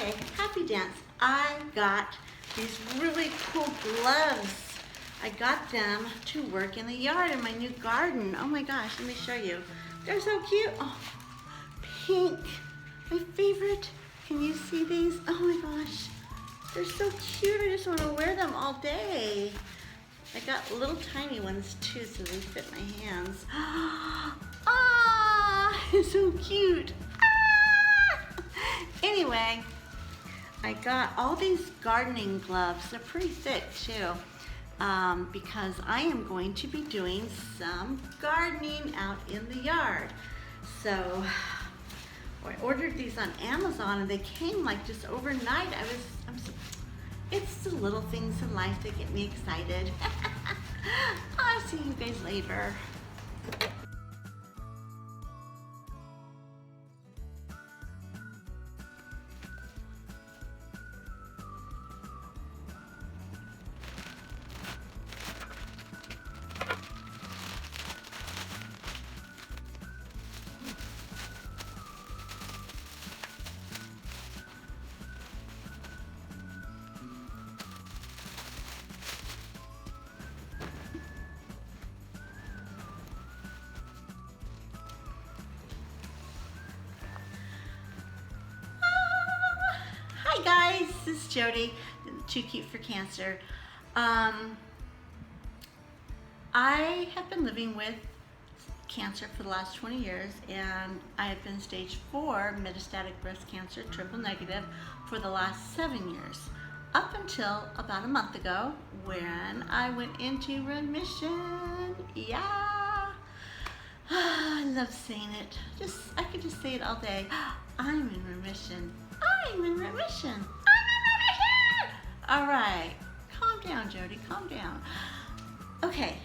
Okay, happy dance. I got these really cool gloves. I got them to work in the yard in my new garden. Oh my gosh, let me show you. They're so cute. Oh, pink, my favorite. Can you see these? Oh my gosh, they're so cute. I just want to wear them all day. I got little tiny ones too, so they fit my hands. Ah, it's so cute. Ah! Anyway, I got all these gardening gloves. They're pretty thick too, because I am going to be doing some gardening out in the yard. So I ordered these on Amazon and they came like just overnight. It's the little things in life that get me excited. I'll see you guys later. Hi guys, this is Jody, Too Cute for Cancer. I have been living with cancer for the last 20 years and I have been stage 4 metastatic breast cancer, triple negative, for the last 7 years. Up until about a month ago when I went into remission. Yeah. I love saying it. I could just say it all day. I'm in remission. I'm in remission. I'm in remission. All right, calm down, Jody, calm down. Okay,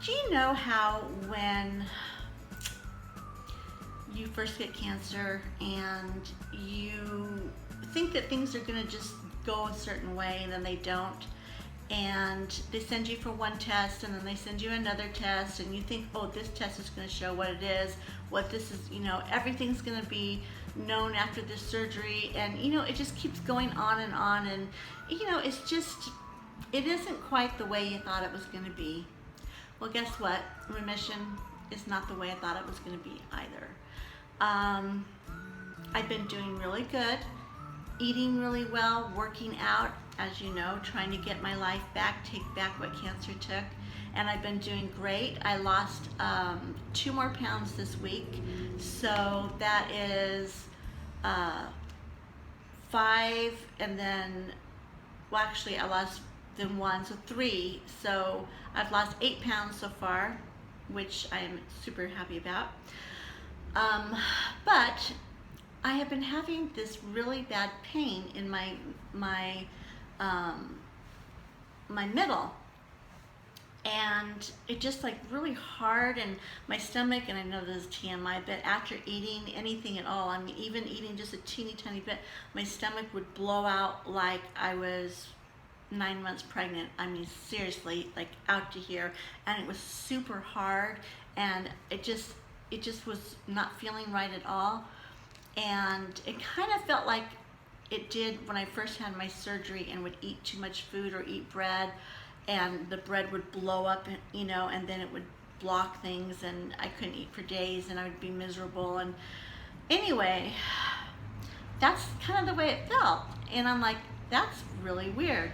do you know how when you first get cancer and you think that things are gonna just go a certain way and then they don't, and they send you for one test and then they send you another test and you think, oh, this test is going to show what it is, what this is, everything's going to be known after this surgery, and it just keeps going on and it isn't quite the way you thought it was going to be. Well, guess what? Remission is not the way I thought it was going to be either. I've been doing really good, eating really well, working out, as you know, trying to get my life back, take back what cancer took, and I've been doing great. I lost 2 more pounds this week, so that is 5, and then, well, actually I lost then 1, so 3, so I've lost 8 pounds so far, which I am super happy about. But I have been having this really bad pain in my middle, and it just like really hard, and my stomach, and I know this is TMI, but after eating anything at all, I mean even eating just a teeny tiny bit, my stomach would blow out like I was 9 months pregnant. I mean seriously, like out to here, and it was super hard, and it just was not feeling right at all. And it kind of felt like it did when I first had my surgery and would eat too much food or eat bread, and the bread would blow up, and then it would block things, and I couldn't eat for days, and I would be miserable. And anyway, that's kind of the way it felt. And I'm like, that's really weird.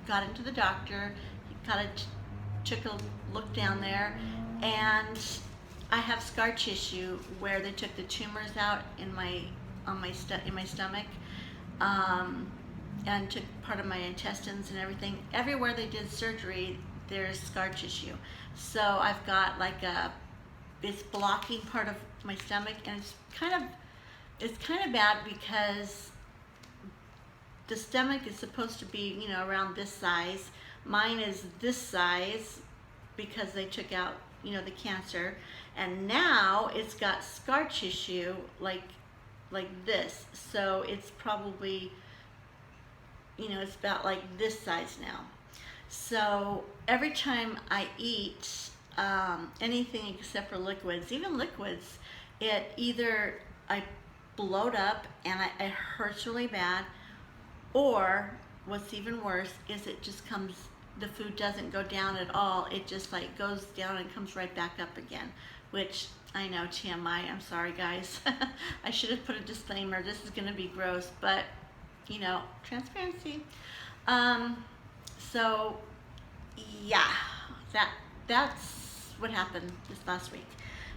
Got into the doctor, he kind of took a look down there, and I have scar tissue where they took the tumors out in my stomach, and took part of my intestines and everything. Everywhere they did surgery, there's scar tissue. So I've got like it's blocking part of my stomach, and it's kind of bad because the stomach is supposed to be around this size. Mine is this size because they took out the cancer, and now it's got scar tissue like this, so it's probably it's about like this size now. So every time I eat anything except for liquids, even liquids, it either I bloat up and it hurts really bad, or what's even worse is it just comes, the food doesn't go down at all. It just like goes down and comes right back up again, which I know, TMI, I'm sorry guys. I should have put a disclaimer. This is gonna be gross, but you know, transparency. So yeah, that's what happened this last week.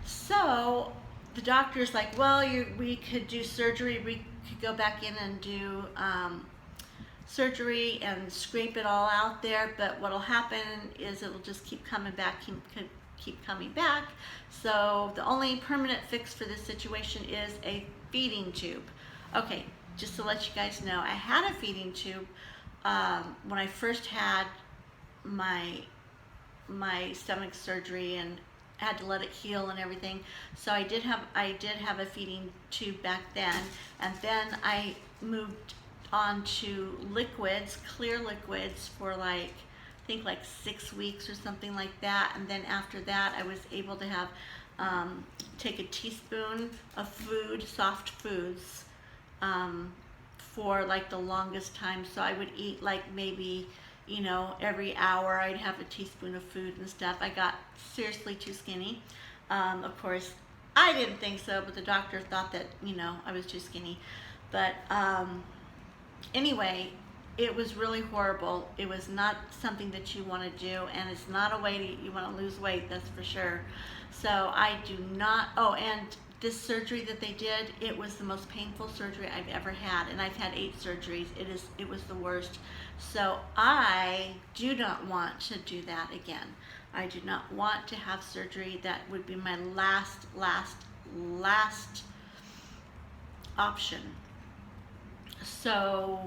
So the doctor's like, well, we could do surgery. We could go back in and do surgery and scrape it all out there, but what'll happen is it'll just keep coming back, keep coming back. So the only permanent fix for this situation is a feeding tube. Okay, just to let you guys know, I had a feeding tube when I first had my stomach surgery and had to let it heal and everything. So I did have a feeding tube back then, and then I moved on to liquids, clear liquids, for like I think like 6 weeks or something like that. And then after that, I was able to have take a teaspoon of food, soft foods, for like the longest time. So I would eat like maybe, you know, every hour I'd have a teaspoon of food and stuff. I got seriously too skinny. Of course, I didn't think so, but the doctor thought that, you know, I was too skinny. But anyway, it was really horrible. It was not something that you want to do, and it's not a way you want to lose weight, that's for sure. So I do not, oh, and this surgery that they did, it was the most painful surgery I've ever had, and I've had 8 surgeries. It was the worst. So I do not want to do that again. I do not want to have surgery. That would be my last option. So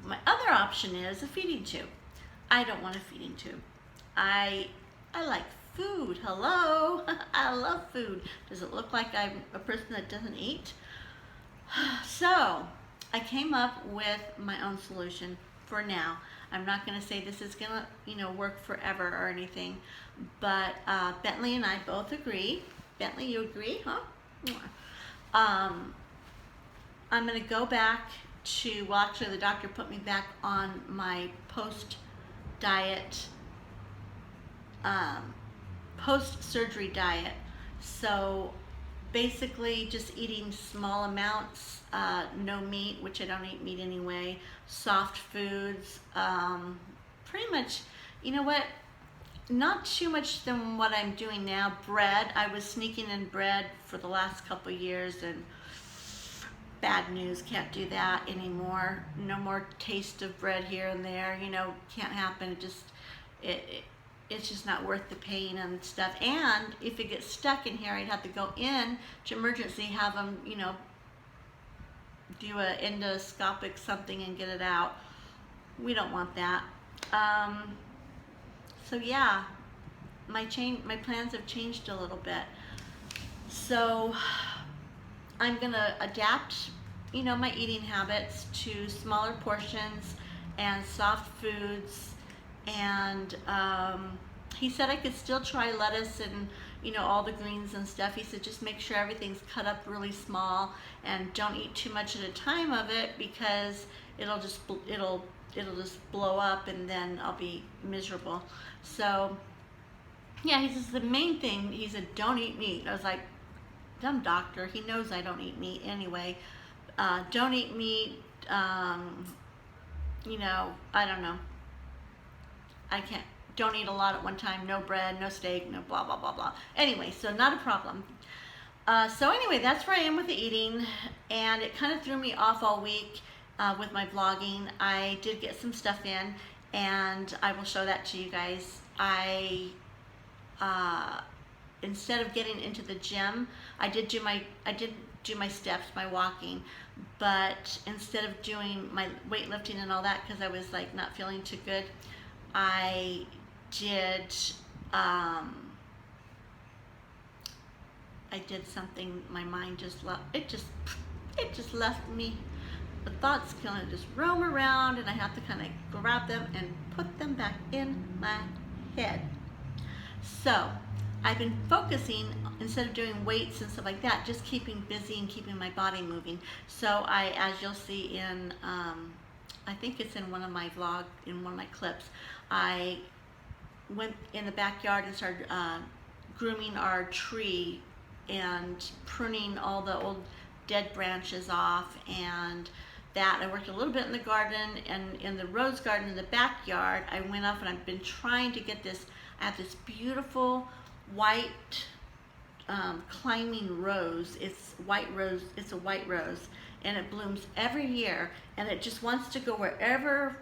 my other option is a feeding tube. I don't want a feeding tube. I like food. Hello. I love food. Does it look like I'm a person that doesn't eat? So I came up with my own solution for now. I'm not going to say this is going to, you know, work forever or anything, but Bentley and I both agree. Bentley, you agree, huh? I'm going to go back to, well, actually the doctor put me back on my post-diet, post-surgery diet. So basically just eating small amounts, no meat, which I don't eat meat anyway, soft foods, pretty much, you know what, not too much than what I'm doing now. Bread, I was sneaking in bread for the last couple years, and bad news, can't do that anymore. No more taste of bread here and there, you know, can't happen. It's just not worth the pain and stuff. And if it gets stuck in here, I'd have to go in to emergency, have them, you know, do a endoscopic something and get it out. We don't want that. So yeah, my plans have changed a little bit. So I'm gonna adapt, you know, my eating habits to smaller portions and soft foods. And he said I could still try lettuce and, you know, all the greens and stuff. He said just make sure everything's cut up really small and don't eat too much at a time of it, because it'll just blow up and then I'll be miserable. So yeah, he says the main thing, he said don't eat meat. I was like, dumb doctor, he knows I don't eat meat anyway. Don't eat meat, you know, I don't know. Don't eat a lot at one time, no bread, no steak, no blah, blah, blah, blah. Anyway, so not a problem. So anyway, that's where I am with the eating, and it kind of threw me off all week with my vlogging. I did get some stuff in, and I will show that to you guys. Instead of getting into the gym, I did do my steps, my walking, but instead of doing my weightlifting and all that, because I was like not feeling too good, I did something. My mind just left. It just left me. The thoughts kind of just roam around, and I have to kind of grab them and put them back in my head. So I've been focusing instead of doing weights and stuff like that, just keeping busy and keeping my body moving. So as you'll see in, I think it's in one of my vlogs, in one of my clips, I went in the backyard and started grooming our tree and pruning all the old dead branches off, and that I worked a little bit in the garden, and in the rose garden in the backyard I went up and I've been trying to get this. I have this beautiful white climbing rose. It's white rose. It's a white rose, and it blooms every year, and it just wants to go wherever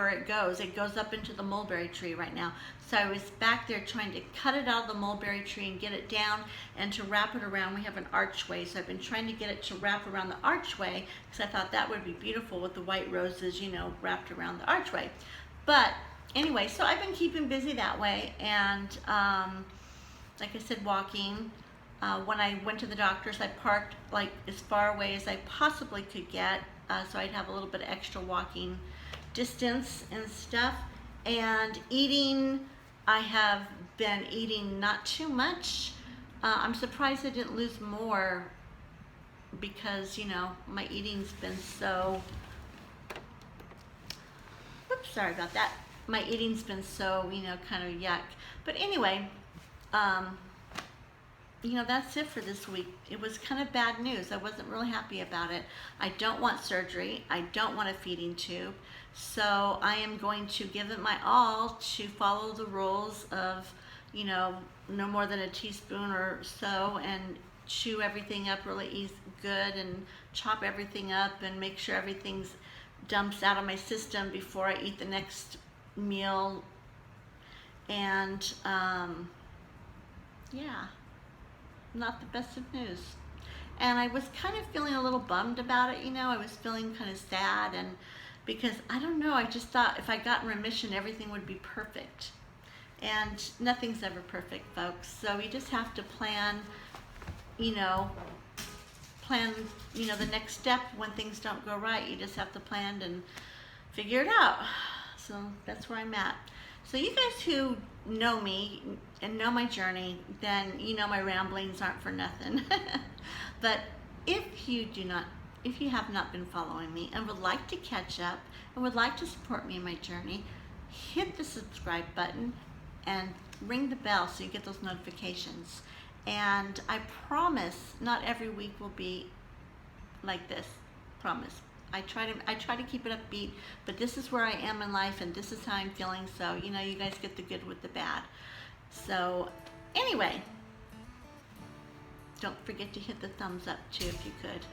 it goes. It goes up into the mulberry tree right now. So I was back there trying to cut it out of the mulberry tree and get it down and to wrap it around. We have an archway, so I've been trying to get it to wrap around the archway because I thought that would be beautiful with the white roses, you know, wrapped around the archway. But anyway, so I've been keeping busy that way, and like I said, walking. When I went to the doctor's, I parked like as far away as I possibly could get, so I'd have a little bit of extra walking distance and stuff. And eating, I have been eating not too much. I'm surprised I didn't lose more because, you know, my eating's been so, oops, sorry about that. My eating's been so, you know, kind of yuck. But anyway, you know, that's it for this week. It was kind of bad news. I wasn't really happy about it. I don't want surgery. I don't want a feeding tube. So I am going to give it my all to follow the rules of, you know, no more than a teaspoon or so, and chew everything up really good, and chop everything up and make sure everything's dumps out of my system before I eat the next meal. And yeah, not the best of news. And I was kind of feeling a little bummed about it, you know. I was feeling kind of sad, and because I don't know, I just thought if I got in remission everything would be perfect, and nothing's ever perfect, folks. So you just have to plan, you know, the next step when things don't go right. You just have to plan and figure it out. So that's where I'm at. So you guys who know me and know my journey, then you know my ramblings aren't for nothing. But if you have not been following me and would like to catch up and would like to support me in my journey, hit the subscribe button and ring the bell so you get those notifications. And I promise not every week will be like this. Promise. I try to keep it upbeat, but this is where I am in life, and this is how I'm feeling. So, you know, you guys get the good with the bad. So anyway, don't forget to hit the thumbs up too if you could.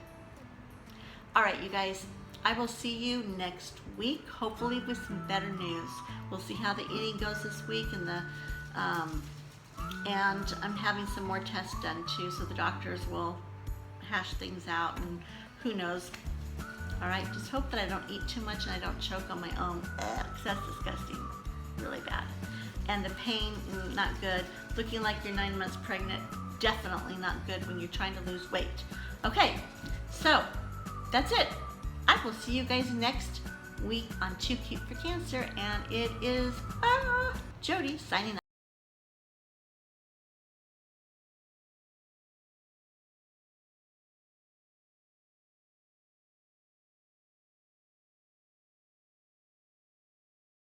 All right, you guys, I will see you next week, hopefully with some better news. We'll see how the eating goes this week, and and I'm having some more tests done too, so the doctors will hash things out, and who knows. All right, just hope that I don't eat too much and I don't choke on my own, because that's disgusting, really bad. And the pain, not good. Looking like you're 9 months pregnant, definitely not good when you're trying to lose weight. Okay, so that's it. I will see you guys next week on Too Cute for Cancer, and it is Jody signing out.